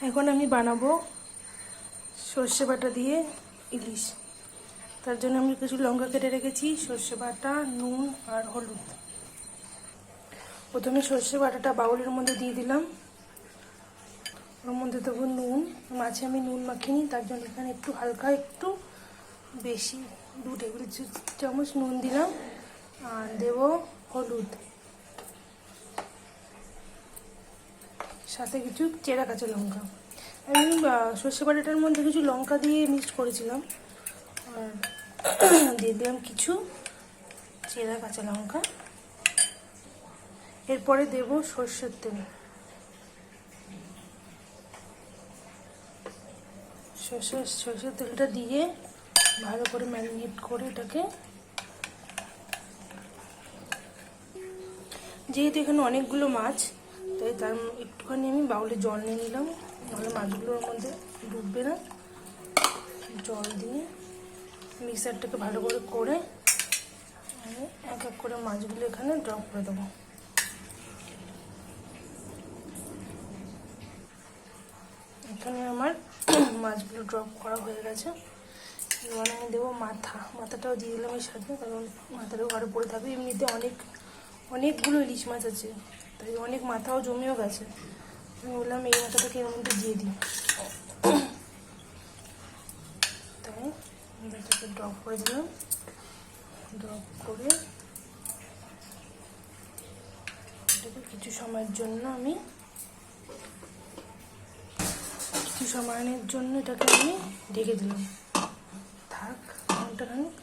এখন আমি বানাবো সর্ষে বাটা দিয়ে ইলিশ। তার জন্য আমি কিছু লঙ্কা কেটে রেখেছি, সর্ষে বাটা, নুন আর হলুদ। প্রথমে সর্ষে বাটাটা বাউলের মধ্যে দিয়ে দিলাম। ওর মধ্যে দেবো নুন। মাছে আমি নুন মাখিনি, তার জন্য এখানে একটু হালকা একটু বেশি 2 টেবিল চামচ নুন দিলাম। আর দেবো হলুদ, সাথে কিছু চেরা কাঁচা লঙ্কা। আমি সর্ষে বাটাটার মধ্যে কিছু লঙ্কা দিয়ে মিক্সড করেছিলাম, আর দিয়ে দিলাম কিছু চেরা কাঁচা লঙ্কা। এরপরে দেব সর্ষের তেল। সর্ষের তেলটা দিয়ে ভালো করে ম্যারিনেট করে এটাকে, যেহেতু এখানে অনেকগুলো মাছ তাই তার একটুখানি আমি বাউলে জল নিয়ে নিলাম, নাহলে মাছগুলোর মধ্যে ডুববে না। জল দিয়ে মিক্সারটাকে ভালো করে আমি এক এক করে মাছগুলো এখানে ড্রপ করে দেবো। এখানে আমার মাছগুলো ড্রপ করা হয়ে গেছে। এবার আমি দেবো মাথাটাও দিয়ে দিলাম এর সাথে, কারণ মাথাটাও আরও পড়ে থাকবে। এমনিতে অনেকগুলো ইলিশ মাছ আছে, তাই অনেক মাথাও জমেও গেছে। আমি বললাম এই মাথাটাকে এর মধ্যে দিয়ে দিই, তাই মাথাটাকে ড্রপ করে দিলাম। ড্রপ করে এটাকে কিছু সময়ের জন্য এটাকে আমি ঢেকে দিলাম। থাক ঘন্টাখানেক।